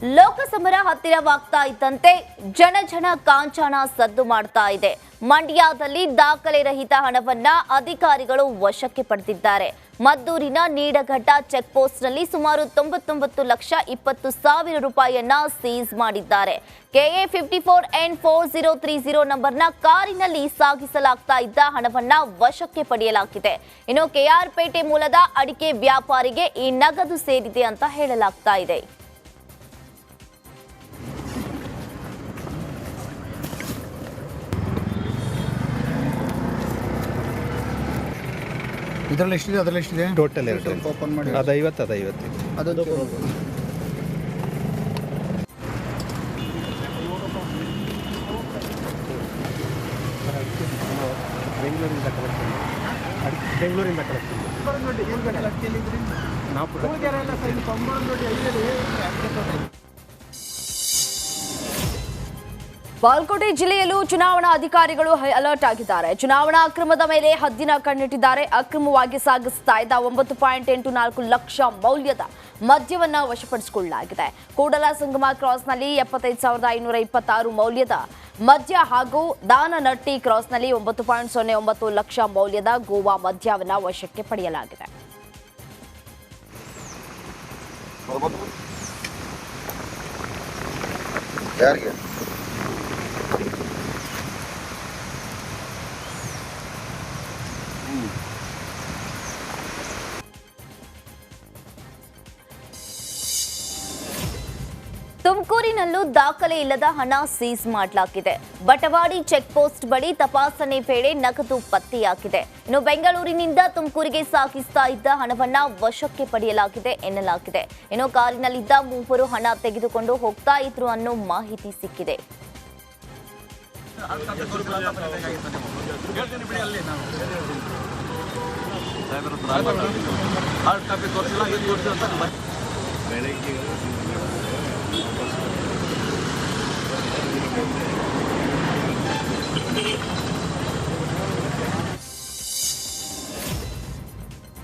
ಲೋಕಸಮರ ಹತ್ತಿರವಾಗ್ತಾ ಇದ್ದಂತೆ ಜನ ಕಾಂಚಾಣ ಸದ್ದು ಮಾಡ್ತಾ ಇದೆ. ಮಂಡ್ಯದಲ್ಲಿ ದಾಖಲೆ ರಹಿತ ಹಣವನ್ನ ಅಧಿಕಾರಿಗಳು ವಶಕ್ಕೆ ಪಡೆದಿದ್ದಾರೆ. ಮದ್ದೂರಿನ ನೀಡಘಟ್ಟ ಚೆಕ್ ಪೋಸ್ಟ್ನಲ್ಲಿ ಸುಮಾರು 99,20,000 ರೂಪಾಯಿಯನ್ನ ಸೀಸ್ ಮಾಡಿದ್ದಾರೆ. KA 54N4030 ನಂಬರ್ನ ಕಾರಿನಲ್ಲಿ ಸಾಗಿಸಲಾಗ್ತಾ ಇದ್ದ ಹಣವನ್ನ ವಶಕ್ಕೆ ಪಡೆಯಲಾಗಿದೆ. ಇನ್ನು KR ಪೇಟೆ ಮೂಲದ ಅಡಿಕೆ ವ್ಯಾಪಾರಿಗೆ ಈ ನಗದು ಸೇರಿದೆ ಅಂತ ಹೇಳಲಾಗ್ತಾ ಇದೆ. ಇದರಲ್ಲಿ ಎಷ್ಟಿದೆ, ಅದರಲ್ಲಿ ಎಷ್ಟಿದೆ ಟೋಟಲ್ ಓಪನ್ ಮಾಡಿ ಅದು 50 ಅದು 50 ಅದು ಬೆಂಗಳೂರಿಂದ ಬಾಗಲಕೋಟೆ ಜಿಲ್ಲೆಯಲ್ಲೂ ಚುನಾವಣಾ ಅಧಿಕಾರಿಗಳು ಅಲರ್ಟ್ ಆಗಿದ್ದಾರೆ. ಚುನಾವಣಾ ಅಕ್ರಮದ ಮೇಲೆ ಹದ್ದಿನ ಕಣ್ಣಿಟ್ಟಿದ್ದಾರೆ. ಅಕ್ರಮವಾಗಿ ಸಾಗಿಸ್ತಾ ಇದ್ದ 9.84 ಲಕ್ಷ ಮೌಲ್ಯದ ಮದ್ಯವನ್ನ ವಶಪಡಿಸಿಕೊಳ್ಳಲಾಗಿದೆ. ಕೂಡಲ ಸಂಗಮ ಕ್ರಾಸ್ನಲ್ಲಿ 75,526 ಮೌಲ್ಯದ ಮದ್ಯ ಹಾಗೂ ದಾನನಟ್ಟಿ ಕ್ರಾಸ್ನಲ್ಲಿ 9.09 ಲಕ್ಷ ಮೌಲ್ಯದ ಗೋವಾ ಮದ್ಯವನ್ನ ವಶಕ್ಕೆ ಪಡೆಯಲಾಗಿದೆ. ತುಮಕೂರಿನಲ್ಲೂ ದಾಖಲೆ ಇಲ್ಲದ ಹಣ ಸೀಸ್ ಮಾಡಲಾಗಿದೆ. ಬಟವಾಡಿ ಚೆಕ್ ಪೋಸ್ಟ್ ಬಳಿ ತಪಾಸಣೆ ವೇಳೆ ನಗದು ಪತ್ತೆಯಾಗಿದೆ. ಇನ್ನು ಬೆಂಗಳೂರಿನಿಂದ ತುಮಕೂರಿಗೆ ಸಾಗಿಸ್ತಾ ಇದ್ದ ಹಣವನ್ನ ವಶಕ್ಕೆ ಪಡೆಯಲಾಗಿದೆ ಎನ್ನಲಾಗಿದೆ. ಇನ್ನು ಕಾರಿನಲ್ಲಿದ್ದ ಮೂವರು ಹಣ ತೆಗೆದುಕೊಂಡು ಹೋಗ್ತಾ ಇದ್ರು ಅನ್ನೋ ಮಾಹಿತಿ ಸಿಕ್ಕಿದೆ.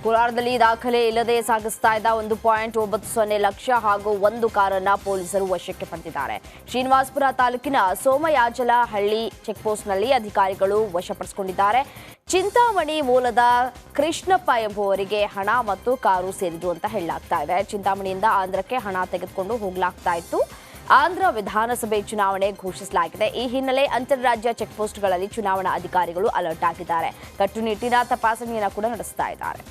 ಕೋಲಾರದಲ್ಲಿ ದಾಖಲೆ ಇಲ್ಲದೆ ಸಾಗಿಸ್ತಾ ಇದ್ದ 1.90 ಲಕ್ಷ ಹಾಗೂ ಒಂದು ಕಾರನ್ನ ಪೊಲೀಸರು ವಶಕ್ಕೆ ಪಡೆದಿದ್ದಾರೆ. ಶ್ರೀನಿವಾಸಪುರ ತಾಲೂಕಿನ ಸೋಮಯಾಜಲಹಳ್ಳಿ ಚೆಕ್ಪೋಸ್ಟ್ನಲ್ಲಿ ಅಧಿಕಾರಿಗಳು ವಶಪಡಿಸಿಕೊಂಡಿದ್ದಾರೆ. ಚಿಂತಾಮಣಿ ಮೂಲದ ಕೃಷ್ಣಪ್ಪ ಎಂಬುವರಿಗೆ ಹಣ ಮತ್ತು ಕಾರು ಸೇರಿದು ಅಂತ ಹೇಳಲಾಗ್ತಾ ಇದೆ. ಚಿಂತಾಮಣಿಯಿಂದ ಆಂಧ್ರಕ್ಕೆ ಹಣ ತೆಗೆದುಕೊಂಡು ಹೋಗಲಾಗ್ತಾ ಇತ್ತು. ಆಂಧ್ರ ವಿಧಾನಸಭೆ ಚುನಾವಣೆ ಘೋಷಿಸಲಾಗಿದೆ. ಈ ಹಿನ್ನೆಲೆ ಅಂತಾರಾಜ್ಯ ಚೆಕ್ಪೋಸ್ಟ್ಗಳಲ್ಲಿ ಚುನಾವಣಾ ಅಧಿಕಾರಿಗಳು ಅಲರ್ಟ್ ಆಗಿದ್ದಾರೆ. ಕಟ್ಟುನಿಟ್ಟಿನ ತಪಾಸಣೆಯನ್ನು ಕೂಡ ನಡೆಸ್ತಾ ಇದ್ದಾರೆ.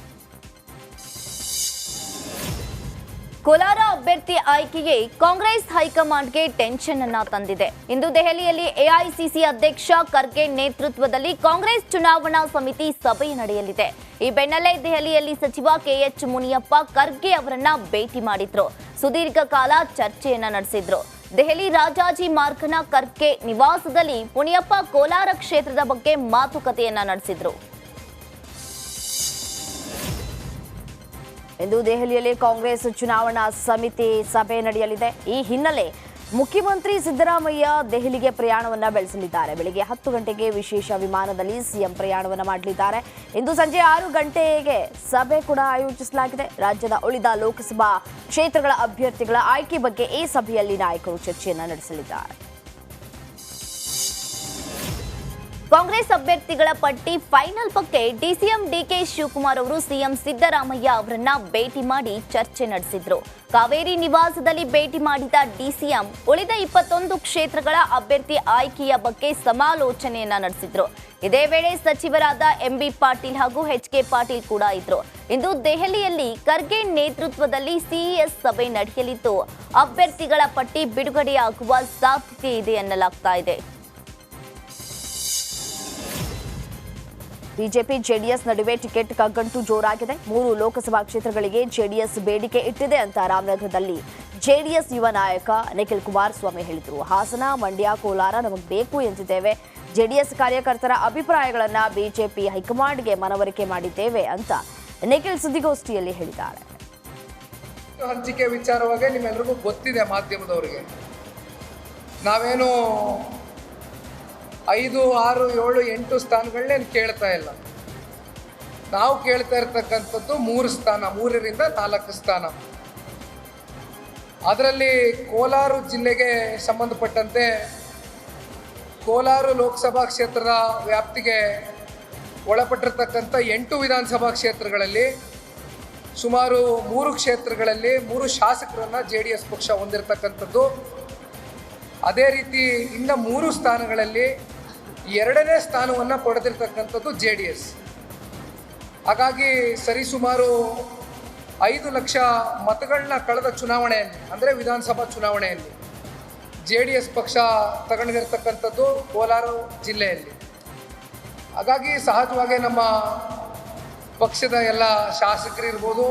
ಕೋಲಾರ ಅಭ್ಯರ್ಥಿ ಆಯ್ಕೆಗೆ ಕಾಂಗ್ರೆಸ್ ಹೈಕಮಾಂಡ್ಗೆ ಟೆನ್ಷನ್ ಅನ್ನ ತಂದಿದೆ. ಇಂದು ದೆಹಲಿಯಲ್ಲಿ AICC ಅಧ್ಯಕ್ಷ ಖರ್ಗೆ ನೇತೃತ್ವದಲ್ಲಿ ಕಾಂಗ್ರೆಸ್ ಚುನಾವಣಾ ಸಮಿತಿ ಸಭೆ ನಡೆಯಲಿದೆ. ಈ ಬೆನ್ನಲ್ಲೇ ದೆಹಲಿಯಲ್ಲಿ ಸಚಿವ KH ಮುನಿಯಪ್ಪ ಖರ್ಗೆ ಅವರನ್ನ ಭೇಟಿ ಮಾಡಿದ್ರು. ಸುದೀರ್ಘ ಕಾಲ ಚರ್ಚೆಯನ್ನ ನಡೆಸಿದ್ರು. ದೆಹಲಿ ರಾಜಾಜಿ ಮಾರ್ಗ್ನ ಖರ್ಗೆ ನಿವಾಸದಲ್ಲಿ ಮುನಿಯಪ್ಪ ಕೋಲಾರ ಕ್ಷೇತ್ರದ ಬಗ್ಗೆ ಮಾತುಕತೆಯನ್ನ ನಡೆಸಿದ್ರು. ಇಂದು ದೆಹಲಿಯಲ್ಲಿ ಕಾಂಗ್ರೆಸ್ ಚುನಾವಣಾ ಸಮಿತಿ ಸಭೆ ನಡೆಯಲಿದೆ. ಈ ಹಿನ್ನೆಲೆ ಮುಖ್ಯಮಂತ್ರಿ ಸಿದ್ದರಾಮಯ್ಯ ದೆಹಲಿಗೆ ಪ್ರಯಾಣವನ್ನ ಬೆಳೆಸಲಿದ್ದಾರೆ. ಬೆಳಿಗ್ಗೆ 10 ಗಂಟೆಗೆ ವಿಶೇಷ ವಿಮಾನದಲ್ಲಿ ಸಿಎಂ ಪ್ರಯಾಣವನ್ನ ಮಾಡಲಿದ್ದಾರೆ. ಇಂದು ಸಂಜೆ 6 ಗಂಟೆಗೆ ಸಭೆ ಕೂಡ ಆಯೋಜಿಸಲಾಗಿದೆ. ರಾಜ್ಯದ ಉಳಿದ ಲೋಕಸಭಾ ಕ್ಷೇತ್ರಗಳ ಅಭ್ಯರ್ಥಿಗಳ ಆಯ್ಕೆ ಬಗ್ಗೆ ಈ ಸಭೆಯಲ್ಲಿ ನಾಯಕರು ಚರ್ಚೆಯನ್ನ ನಡೆಸಲಿದ್ದಾರೆ. ಕಾಂಗ್ರೆಸ್ ಅಭ್ಯರ್ಥಿಗಳ ಪಟ್ಟಿ ಫೈನಲ್ ಬಗ್ಗೆ ಡಿಸಿಎಂ DK ಶಿವಕುಮಾರ್ ಅವರು ಸಿಎಂ ಸಿದ್ದರಾಮಯ್ಯ ಅವರನ್ನ ಭೇಟಿ ಮಾಡಿ ಚರ್ಚೆ ನಡೆಸಿದ್ರು. ಕಾವೇರಿ ನಿವಾಸದಲ್ಲಿ ಭೇಟಿ ಮಾಡಿದ ಡಿಸಿಎಂ ಉಳಿದ 21 ಕ್ಷೇತ್ರಗಳ ಅಭ್ಯರ್ಥಿ ಆಯ್ಕೆಯ ಬಗ್ಗೆ ಸಮಾಲೋಚನೆಯನ್ನ ನಡೆಸಿದ್ರು. ಇದೇ ವೇಳೆ ಸಚಿವರಾದ MB ಪಾಟೀಲ್ ಹಾಗೂ HK ಪಾಟೀಲ್ ಕೂಡ ಇದ್ರು. ಇಂದು ದೆಹಲಿಯಲ್ಲಿ ಖರ್ಗೆ ನೇತೃತ್ವದಲ್ಲಿ CES ಸಭೆ ನಡೆಯಲಿದ್ದು ಅಭ್ಯರ್ಥಿಗಳ ಪಟ್ಟಿ ಬಿಡುಗಡೆಯಾಗುವ ಸಾಧ್ಯತೆ ಇದೆ ಎನ್ನಲಾಗ್ತಾ ಇದೆ. ಬಿಜೆಪಿ ಜೆಡಿಎಸ್ ನಡುವೆ ಟಿಕೆಟ್ ಕಗ್ಗಂಟು ಜೋರಾಗಿದೆ. 3 ಲೋಕಸಭಾ ಕ್ಷೇತ್ರಗಳಿಗೆ ಜೆಡಿಎಸ್ ಬೇಡಿಕೆ ಇಟ್ಟಿದೆ ಅಂತ ರಾಮನಗರದಲ್ಲಿ ಜೆಡಿಎಸ್ ಯುವ ನಾಯಕ ನಿಖಿಲ್ ಕುಮಾರಸ್ವಾಮಿ ಹೇಳಿದರು. ಹಾಸನ, ಮಂಡ್ಯ, ಕೋಲಾರ ನಮಗೆ ಬೇಕು ಎಂದಿದ್ದೇವೆ. ಜೆಡಿಎಸ್ ಕಾರ್ಯಕರ್ತರ ಅಭಿಪ್ರಾಯಗಳನ್ನು ಬಿಜೆಪಿ ಹೈಕಮಾಂಡ್ಗೆ ಮನವರಿಕೆ ಮಾಡಿದ್ದೇವೆ ಅಂತ ನಿಖಿಲ್ ಸುದ್ದಿಗೋಷ್ಠಿಯಲ್ಲಿ ಹೇಳಿದ್ದಾರೆ. ಹಂಚಿಕೆ ವಿಚಾರವಾಗಿ ನಿಮ್ಮೆಲ್ಲರಿಗೂ ಗೊತ್ತಿದೆ, ಮಾಧ್ಯಮದವರಿಗೆ ನಾವೇನು 5, 6, 7, 8 ಸ್ಥಾನಗಳನ್ನೇನು ಕೇಳ್ತಾ ಇಲ್ಲ. ನಾವು ಕೇಳ್ತಾ ಇರ್ತಕ್ಕಂಥದ್ದು 3 ಸ್ಥಾನ, 3ರಿಂದ 4 ಸ್ಥಾನ. ಅದರಲ್ಲಿ ಕೋಲಾರ ಜಿಲ್ಲೆಗೆ ಸಂಬಂಧಪಟ್ಟಂತೆ ಕೋಲಾರ ಲೋಕಸಭಾ ಕ್ಷೇತ್ರದ ವ್ಯಾಪ್ತಿಗೆ ಒಳಪಟ್ಟಿರ್ತಕ್ಕಂಥ 8 ವಿಧಾನಸಭಾ ಕ್ಷೇತ್ರಗಳಲ್ಲಿ ಸುಮಾರು 3 ಕ್ಷೇತ್ರಗಳಲ್ಲಿ 3 ಶಾಸಕರನ್ನು JDS ಪಕ್ಷ ಹೊಂದಿರತಕ್ಕಂಥದ್ದು. ಅದೇ ರೀತಿ ಇನ್ನು 3 ಸ್ಥಾನಗಳಲ್ಲಿ 2ನೇ ಸ್ಥಾನವನ್ನು ಪಡೆದಿರ್ತಕ್ಕಂಥದ್ದು JDS. ಹಾಗಾಗಿ ಸರಿಸುಮಾರು 5 ಲಕ್ಷ ಮತಗಳನ್ನ ಕಳೆದ ಚುನಾವಣೆಯಲ್ಲಿ ಅಂದರೆ ವಿಧಾನಸಭಾ ಚುನಾವಣೆಯಲ್ಲಿ JDS ಪಕ್ಷ ತಗೊಂಡಿರ್ತಕ್ಕಂಥದ್ದು ಕೋಲಾರ ಜಿಲ್ಲೆಯಲ್ಲಿ. ಹಾಗಾಗಿ ಸಹಜವಾಗಿ ನಮ್ಮ ಪಕ್ಷದ ಎಲ್ಲ ಶಾಸಕರಿರ್ಬೋದು,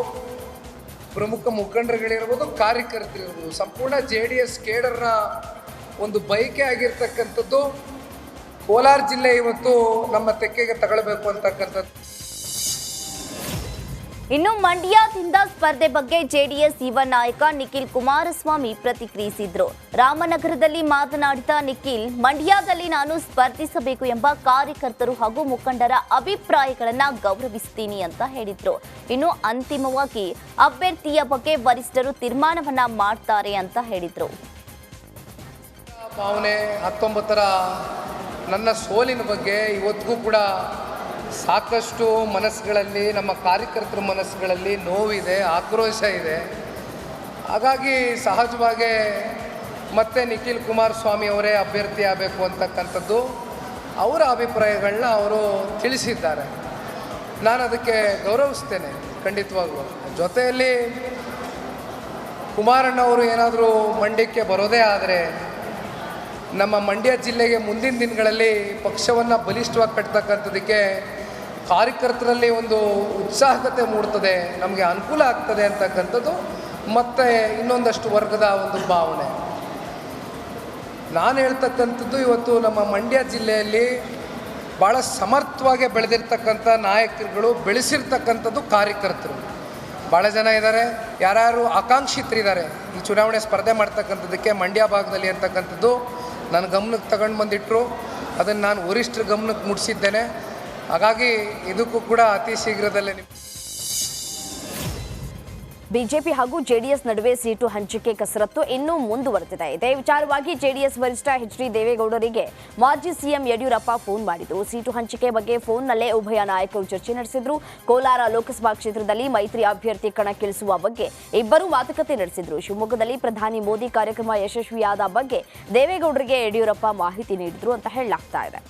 ಪ್ರಮುಖ ಮುಖಂಡರುಗಳಿರ್ಬೋದು, ಕಾರ್ಯಕರ್ತರಿರ್ಬೋದು, ಸಂಪೂರ್ಣ JDS ಕೇಡರ್ನ ಒಂದು ಬಯಕೆ ಆಗಿರ್ತಕ್ಕಂಥದ್ದು ಕೋಲಾರ ಜಿಲ್ಲೆ ಇವತ್ತು ನಮ್ಮ ತೆಕ್ಕೆಗೆ ತಗೊಳ್ಬೇಕು ಅಂತಕ್ಕಂಥದ್ದು. ಇನ್ನು ಮಂಡ್ಯದಿಂದ ಸ್ಪರ್ಧೆ ಬಗ್ಗೆ ಜೆಡಿಎಸ್ ಯುವ ನಾಯಕ ನಿಖಿಲ್ ಕುಮಾರಸ್ವಾಮಿ ಪ್ರತಿಕ್ರಿಯಿಸಿದ್ರು. ರಾಮನಗರದಲ್ಲಿ ಮಾತನಾಡಿದ ನಿಖಿಲ್, ಮಂಡ್ಯದಲ್ಲಿ ನಾನು ಸ್ಪರ್ಧಿಸಬೇಕು ಎಂಬ ಕಾರ್ಯಕರ್ತರು ಹಾಗೂ ಮುಖಂಡರ ಅಭಿಪ್ರಾಯಗಳನ್ನು ಗೌರವಿಸ್ತೀನಿ ಅಂತ ಹೇಳಿದ್ರು. ಇನ್ನು ಅಂತಿಮವಾಗಿ ಅಭ್ಯರ್ಥಿಯ ಬಗ್ಗೆ ವರಿಷ್ಠರು ತೀರ್ಮಾನವನ್ನ ಮಾಡ್ತಾರೆ ಅಂತ ಹೇಳಿದ್ರು. ಭಾವನೆ 19ರ ನನ್ನ ಸೋಲಿನ ಬಗ್ಗೆ ಇವತ್ತಿಗೂ ಕೂಡ ಸಾಕಷ್ಟು ಮನಸ್ಸುಗಳಲ್ಲಿ, ನಮ್ಮ ಕಾರ್ಯಕರ್ತರ ಮನಸ್ಸುಗಳಲ್ಲಿ ನೋವಿದೆ, ಆಕ್ರೋಶ ಇದೆ. ಹಾಗಾಗಿ ಸಹಜವಾಗಿ ಮತ್ತೆ ನಿಖಿಲ್ ಕುಮಾರಸ್ವಾಮಿ ಅವರೇ ಅಭ್ಯರ್ಥಿ ಆಗಬೇಕು ಅಂತಕ್ಕಂಥದ್ದು ಅವರ ಅಭಿಪ್ರಾಯಗಳನ್ನ ಅವರು ತಿಳಿಸಿದ್ದಾರೆ. ನಾನು ಅದಕ್ಕೆ ಗೌರವಿಸ್ತೇನೆ ಖಂಡಿತವಾಗ್ಲೂ. ಜೊತೆಯಲ್ಲಿ ಕುಮಾರಣ್ಣವರು ಏನಾದರೂ ಮಂಡ್ಯಕ್ಕೆ ಬರೋದೇ ಆದರೆ ನಮ್ಮ ಮಂಡ್ಯ ಜಿಲ್ಲೆಗೆ ಮುಂದಿನ ದಿನಗಳಲ್ಲಿ ಪಕ್ಷವನ್ನು ಬಲಿಷ್ಠವಾಗಿ ಕಟ್ತಕ್ಕಂಥದ್ದಕ್ಕೆ ಕಾರ್ಯಕರ್ತರಲ್ಲಿ ಒಂದು ಉತ್ಸಾಹಕತೆ ಮೂಡ್ತದೆ, ನಮಗೆ ಅನುಕೂಲ ಆಗ್ತದೆ ಅಂತಕ್ಕಂಥದ್ದು ಮತ್ತು ಇನ್ನೊಂದಷ್ಟು ವರ್ಗದ ಒಂದು ಭಾವನೆ. ನಾನು ಹೇಳ್ತಕ್ಕಂಥದ್ದು ಇವತ್ತು ನಮ್ಮ ಮಂಡ್ಯ ಜಿಲ್ಲೆಯಲ್ಲಿ ಭಾಳ ಸಮರ್ಥವಾಗಿ ಬೆಳೆದಿರ್ತಕ್ಕಂಥ ನಾಯಕರುಗಳು, ಬೆಳೆಸಿರ್ತಕ್ಕಂಥದ್ದು ಕಾರ್ಯಕರ್ತರು ಭಾಳ ಜನ ಇದ್ದಾರೆ. ಯಾರ್ಯಾರು ಆಕಾಂಕ್ಷಿತರಿದ್ದಾರೆ ಈ ಚುನಾವಣೆ ಸ್ಪರ್ಧೆ ಮಾಡ್ತಕ್ಕಂಥದ್ದಕ್ಕೆ ಮಂಡ್ಯ ಭಾಗದಲ್ಲಿ ಅಂತಕ್ಕಂಥದ್ದು ನನ್ನ ಗಮನಕ್ಕೆ ತಗೊಂಡು ಬಂದಿಟ್ಟರು. ಅದನ್ನು ನಾನು ವರಿಷ್ಠರ ಗಮನಕ್ಕೆ ಮುಟ್ಟಿಸಿದ್ದೇನೆ. ಹಾಗಾಗಿ ಇದಕ್ಕೂ ಕೂಡ ಅತಿ ಶೀಘ್ರದಲ್ಲೇ ಬಿಜೆಪಿ ಹಾಗೂ ಜೆಡಿಎಸ್ ನಡುವೆ ಸೀಟು ಹಂಚಿಕೆ ಕಸರತ್ತು ಇನ್ನೂ ಮುಂದುವರೆದಿದೆ. ಇದೇ ವಿಚಾರವಾಗಿ ಜೆಡಿಎಸ್ ವರಿಷ್ಠ HD ದೇವೇಗೌಡರಿಗೆ ಮಾಜಿ ಸಿಎಂ ಯಡಿಯೂರಪ್ಪ ಫೋನ್ ಮಾಡಿದ್ರು. ಸೀಟು ಹಂಚಿಕೆ ಬಗ್ಗೆ ಫೋನ್ನಲ್ಲೇ ಉಭಯ ನಾಯಕರು ಚರ್ಚೆ ನಡೆಸಿದ್ರು. ಕೋಲಾರ ಲೋಕಸಭಾ ಕ್ಷೇತ್ರದಲ್ಲಿ ಮೈತ್ರಿ ಅಭ್ಯರ್ಥಿ ಕಣಕ್ಕಿಳಿಸುವ ಬಗ್ಗೆ ಇಬ್ಬರು ಮಾತುಕತೆ ನಡೆಸಿದ್ರು. ಶಿವಮೊಗ್ಗದಲ್ಲಿ ಪ್ರಧಾನಿ ಮೋದಿ ಕಾರ್ಯಕ್ರಮ ಯಶಸ್ವಿಯಾದ ಬಗ್ಗೆ ದೇವೇಗೌಡರಿಗೆ ಯಡಿಯೂರಪ್ಪ ಮಾಹಿತಿ ನೀಡಿದ್ರು ಅಂತ ಹೇಳಲಾಗ್ತಾ ಇದೆ.